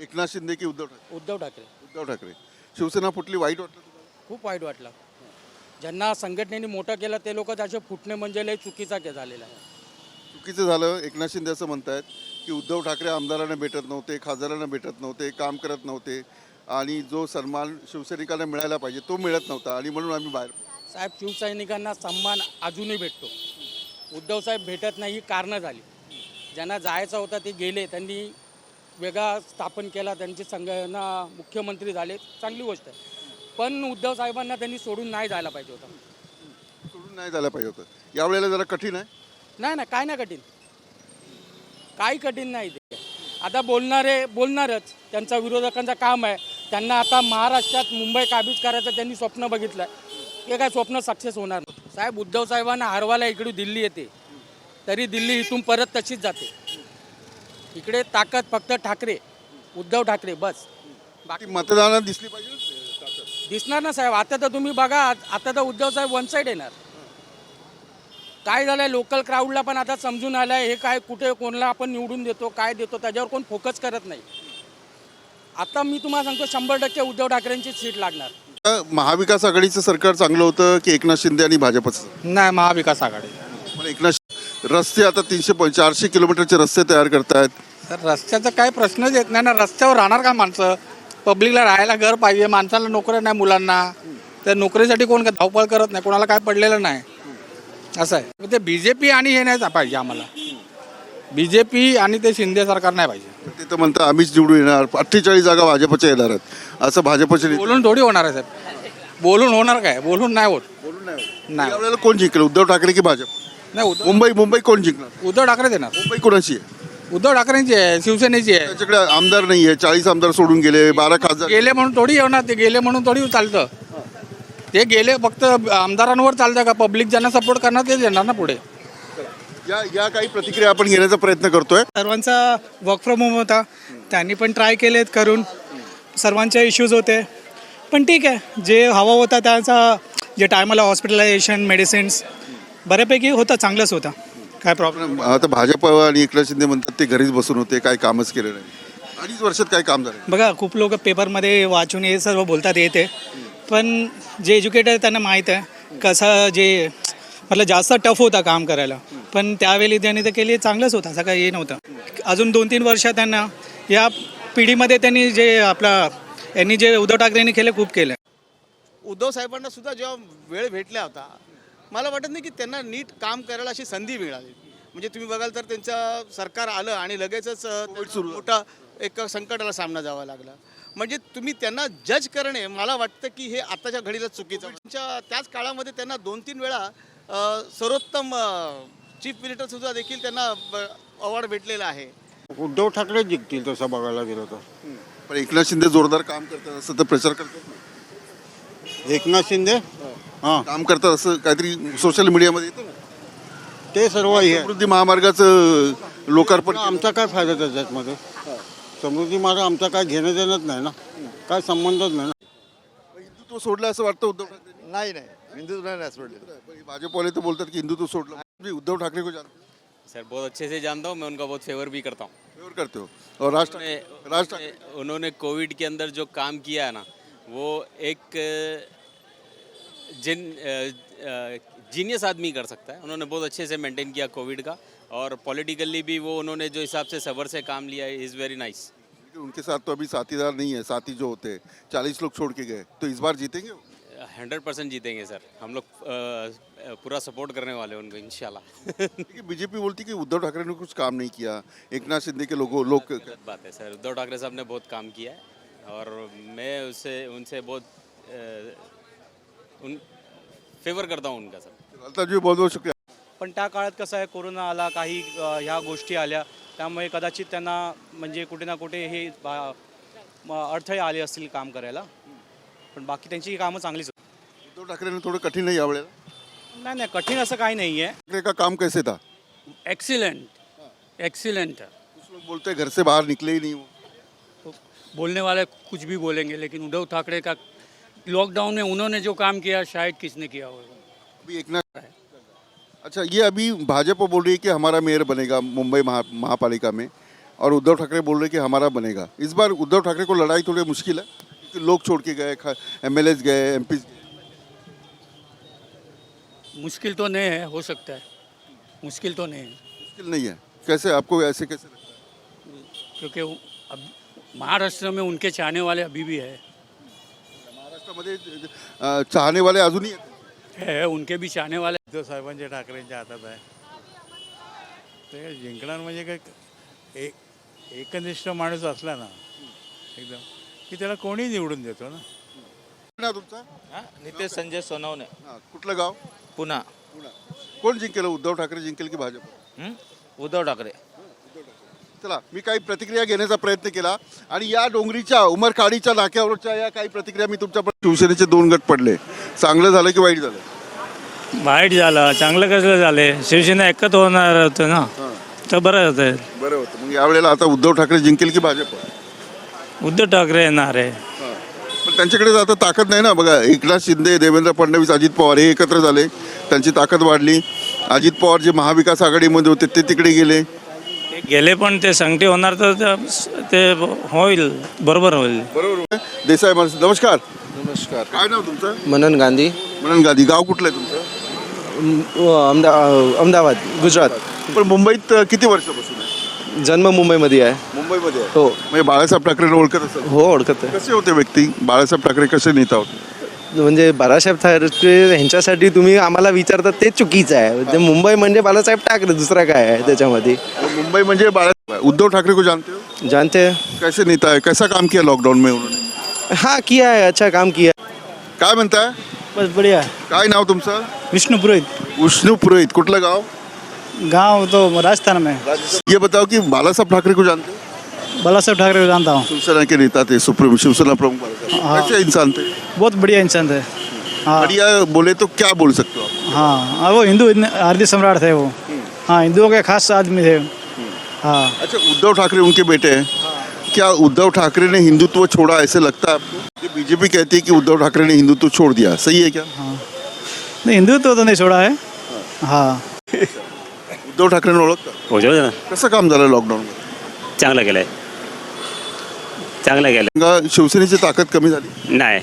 एकनाथ शिंदे की उद्धव ठाकरे? उद्धव ठाकरे. उद्धव ठाकरे. शिवसेना फुटली, वाईट वाटलं तुम्हाला? खूप वाईट वाटलं. ज्यांना संघटनेने मोठं केलं ते लोक त्याचे फुटणे म्हणजे लय चुकीचा झालेला आहे. चुकीचं झालं. एकनाथ शिंदे असं म्हणतायत की उद्धव ठाकरे आमदारांना भेटत नव्हते, खासदारांना भेटत नव्हते, काम करत नव्हते आणि जो सन्मान शिवसैनिकांना मिळायला पाहिजे तो मिळत नव्हता आणि म्हणून आम्ही बाहेर. साहेब, शिवसैनिकांना सन्मान अजूनही भेटतो. उद्धव साहेब भेटत नाही ही कारणं झाली. ज्यांना जायचं होतं ते गेले, त्यांनी वेगळा स्थापन केला, त्यांची संघटना मुख्यमंत्री झाले, चांगली गोष्ट आहे. पण उद्धव साहेबांना त्यांनी सोडून नाही जायला पाहिजे होतं. सोडून नाही झालं पाहिजे होतं. यावेळेला जरा कठीण आहे. नाही काय नाही कठीण, काही कठीण नाही. ते आता बोलणारे बोलणारच, त्यांचा विरोधकांचं काम आहे. त्यांना आता महाराष्ट्रात मुंबई काबीज करायचं त्यांनी स्वप्न बघितलं आहे. हे काय स्वप्न सक्सेस होणार नाही. साहेब, उद्धव साहेबांना हरवायला इकडे दिल्ली येते, तरी दिल्ली इथून परत तशीच जाते. इकडे ताकद फक्त ठाकरे, उद्धव ठाकरे बस. बाकी मतदानात दिसली पाहिजे ना ताकद. दिसणार ना साहेब. आता तर तुम्ही बघा, आता तर उद्धव साहेब वन साईड येणार. काय झालंय, लोकल क्राऊडला पण आता समजून आलंय हे काय, कुठे कोणाला आपण निवडून देतो, काय देतो, त्याच्यावर कोण फोकस करत नाही. आता मी तुम्हाला सांगतो 100% उद्धव ठाकरेंची सीट लागणार. महाविकास आघाडीचं सरकार चांगलं होतं की एकनाथ शिंदे आणि भाजपचं? नाही, महाविकास आघाडी. पण एकनाथ रस्ते आता 400 किलोमीटरचे रस्ते तयार करतायत. तर रस्त्याचा काय प्रश्नच येत नाही ना. रस्त्यावर राहणार का माणसं? पब्लिकला राहायला घर पाहिजे, माणसाला नोकऱ्या नाही, मुलांना. त्या नोकरीसाठी कोण काय धावपळ करत नाही, कोणाला काय पडलेलं नाही. असं आहे. ते बीजेपी आणि हे नाही पाहिजे आम्हाला. बीजेपी आणि ते शिंदे सरकार नाही पाहिजे. ते तर म्हणतात आम्हीच निवडून येणार, 48 जागा भाजपच्या येणार आहेत असं भाजपचे नेते. बोलून थोडी होणार आहे साहेब. बोलून होणार काय? बोलून नाही होत. नाही. यावेळेला कोण जिंकलं, उद्धव ठाकरे की भाजप? नाही, मुंबई कोण जिंकणार? उद्धव ठाकरे देणार. मुंबई कोणाची आहे? उद्धव ठाकरेंची आहे, शिवसेनेची आहे. त्याच्याकडे आमदार नाही आहे. 40 आमदार सोडून गेले, 12 खासदार गेले म्हणून थोडी येणार. ते गेले म्हणून थोडी चालतं. ते गेले फक्त आमदारांवर चालतं का? पब्लिक ज्यांना सपोर्ट करणार तेच येणार ना पुढे. या काही प्रतिक्रिया आपण घेण्याचा प्रयत्न करतोय. सर्वांचा वर्क फ्रॉम होम होता, त्यांनी पण ट्राय केलेत करून. सर्वांचे इश्यूज होते, पण ठीक आहे. जे हवा होता त्याचा, जे टायमाला हॉस्पिटलायझेशन, मेडिसिन्स बऱ्यापैकी होता, चांगलंच होता. काय प्रॉब्लेम. आता भाजप आणि एकनाथ शिंदे म्हणतात ते घरीच बसून होते, काय कामच केलं नाही. 2.5 वर्षात काय काम झालं? बघा, खूप लोक पेपरमध्ये वाचून हे सर्व बोलतात येते, पण जे एज्युकेटेड आहे त्यांना माहीत आहे कसं जे मतलब जास्त टफ होता काम करायला. पण त्यावेळी त्यांनी ते केली, चांगलंच होतं, असं काही हे नव्हतं. अजून 2-3 वर्ष त्यांना या पिढीमध्ये त्यांनी जे यांनी जे उद्धव ठाकरेंनी केलं, खूप केलं. उद्धव साहेबांना सुद्धा जेव्हा वेळ भेटला होता, मला वाटत नाही की त्यांना नीट काम करायला अशी संधी मिळाली. म्हणजे तुम्ही बघाल तर त्यांचं सरकार आलं आणि लगेचच मोठा एक संकटाला सामना जावा लागला. म्हणजे तुम्ही त्यांना जज करणे, मला वाटतं की हे आताच्या घडीला चुकीचं. त्याच काळामध्ये त्यांना 2-3 वेळा सर्वोत्तम चीफ मिनिस्टर सुद्धा देखील त्यांना अवॉर्ड भेटलेला आहे. उद्धव ठाकरे जिंकतील तसं बघायला गेलं तर. पण एकनाथ शिंदे जोरदार काम करतात असं तर प्रचार करतात ना. एकनाथ शिंदे हां, काम करतात असं काहीतरी सोशल मीडियामध्ये येतं ना. ते सर्व हे समृद्धी महामार्गाचं लोकार्पण आमचा काय फायदा त्याच्यामध्ये? समृद्धी मार्ग आमचा काय घेणं देणंच नाही ना, काय संबंधच नाही ना. हिंदुत्व सोडलं असं वाटतं उद्धव ठाकरे? नाही हिंदुत्व नाही सोडले. भाजपवाले तर बोलतात की हिंदुत्व सोडलं. उद्धव ठाकरे को जानते सर बहुत अच्छे से जानता हूँ मैं, उनका बहुत फेवर भी करता हूँ. फेवर करते हो. और राज ठाकरे उन्होंने कोविड के अंदर जो काम किया है ना, वो एक जीनियस आदमी कर सकता है. उन्होंने बहुत अच्छे से मेंटेन किया कोविड का, और पॉलिटिकली भी वो उन्होंने जो हिसाब से सबर से काम लिया है, इज़ वेरी नाइस. उनके साथ तो अभी साथीदार नहीं है. साथी जो होते हैं 40 लोग छोड़ के गए, तो इस बार जीतेंगे वो? 100% जीतेंगे सर. हम लोग पूरा सपोर्ट करने वाले हैं उनको इंशाल्लाह. बीजेपी बोलती कि उद्धव ठाकरे ने कुछ काम नहीं किया, एकनाथ शिंदे के लोग गलत बात है सर. उद्धव ठाकरे साहब ने बहुत काम किया है, और मैं उनसे बहुत फेवर करता हूँ उनका सर. जी बहुत बहुत शुक्रिया. पण त्या काळात कसं आहे, कोरोना आला, काही ह्या गोष्टी आल्या, त्यामुळे कदाचित त्यांना म्हणजे कुठे ना कुठे हे अडथळे आले असतील काम करायला. पण बाकी त्यांची कामं चांगलीच होती. उद्धव ठाकरे थोडं कठीण नाही यावेळेला? नाही, कठीण असं काही नाही आहे. ठाकरे का काम कैसे था? एक्सीलेंट. कुछ लोग बोलते हैं घर से बाहर निकले ही नहीं वो. बोलने वाले कुछ भी बोलेंगे, लेकिन उद्धव ठाकरे का लॉकडाउन में उन्होंने जो काम किया शायद किसने किया होगा. अभी एकनाथ. अच्छा, ये अभी भाजपा बोल रही है कि हमारा मेयर बनेगा मुंबई महापालिका में. और उद्धव ठाकरे बोल रहे कि हमारा बनेगा। इस बार उद्धव ठाकरे को लड़ाई थोड़ी मुश्किल है क्योंकि लोग छोड़ के गए, MLAs गए, MPs गए। मुश्किल तो नहीं है, हो सकता है, मुश्किल तो नहीं है, मुश्किल नहीं है। कैसे आपको ऐसे कैसे लगता है? क्योंकि अब महाराष्ट्र में उनके चाहने वाले अभी भी है महाराष्ट्रामध्ये चाहने वाले अजूनही आहेत। उनके भी चाहने वाले। उद्धव साहेबांच्या ठाकरेंच्या हातात आहे ते जिंकणार म्हणजे काय एकनिष्ठ माणूस असला ना एकदम की त्याला कोणी निवडून देतो ना. नाव तुमचं? नितेश संजय सोनवणे, हां, कुठलं गाव? पुन्हा. कोण जिंकेल? उद्धव ठाकरे जिंकेल की भाजप? उद्धव ठाकरे. चला, मी काही प्रतिक्रिया घेण्याचा प्रयत्न केला आणि या डोंगरीच्या उमरखाडीच्या नाक्यावरच्या या काही प्रतिक्रिया मी तुमच्यापर्यंत. शिवसेनेचे 2 गट पडले, चांगलं झालं की वाईट झालं? वाईट झालं, चांगलं कसं झाले, शिवसेना एकच होणार होतं ना, तर बरं होतं. बरं होतं. मग यावेळेला आता उद्धव ठाकरे जिंकेल की भाजप? उद्धव ठाकरे येणार आहे. पण त्यांच्याकडे आता ताकद नाही ना. बघा, एकनाथ शिंदे, देवेंद्र फडणवीस, अजित पवार हे एकत्र झाले, त्यांची ताकद वाढली. अजित पवार जे महाविकास आघाडीमध्ये होते ते तिकडे गेले. ते गेले पण ते संगती होणार तर ते होईल, बरोबर होईल. बरोबर. देसाई माणसं, नमस्कार. नमस्कार. काय नाव तुमचं? मनन गांधी, मनन गांधी. गाव कुठलं आहे तुमचं? अहमदाबाद, गुजरात. पण मुंबईत किती वर्षापासून आहे? जन्म मुंबईमध्ये आहे. मुंबईमध्ये आहे. हो म्हणजे बाळासाहेब ठाकरेंना ओळखत असेल. हो ओळखत आहे. कसे होते व्यक्ती? बाळासाहेब ठाकरे कसे नेता होते? म्हणजे बाळासाहेब ठाकरे ह्यांच्यासाठी तुम्ही आम्हाला विचारतात ते चुकीचं आहे. म्हणजे मुंबई म्हणजे बाळासाहेब ठाकरे, दुसरा काय आहे त्याच्यामध्ये? मुंबई म्हणजे बाळासाहेब. उद्धव ठाकरे को जानते हो? जानते हैं. कैसे नेता है? कैसा काम किया लॉकडाउन में उन्होंने? हाँ किया है, अच्छा काम किया. काय म्हणताय? बस बढ़िया. काय नाव तुमचं? विष्णु पुरोहित. विष्णु पुरोहित. कुठलं गाव? गांव तो राजस्थान में. ये बताओ कि बाळासाहेब ठाकरे को जानते हो? बालासाहेब ठाकरे को जानता हूँ. शिवसेना के नेता थे, सुप्रीम शिवसेना प्रमुख बाळासाहेब. कैसे इंसान थे? बहुत बढ़िया इंसान थे. हाँ बढ़िया बोले तो क्या बोल सकते हो आप? हाँ, वो हिंदू आरती सम्राट थे वो. हाँ, हिंदुओं के खास आदमी थे. हाँ. अच्छा, उद्धव ठाकरे उनके बेटे हैं. क्या उद्धव ठाकरे ने हिंदुत्व छोड़ा, ऐसे लगता है आपको? ये बीजेपी कहती है कि उद्धव ठाकरे ने हिंदुत्व छोड़ दिया, सही है क्या? नहीं, हिंदुत्व तो नहीं छोड़ा है. हाँ. उद्धव ठाकरेंना ओळखता? हो जाऊ ना, कसं काम झालं लॉकडाऊन? चांगलं केलं आहे, चांगलं केलं. शिवसेनेची ताकद कमी झाली? नाही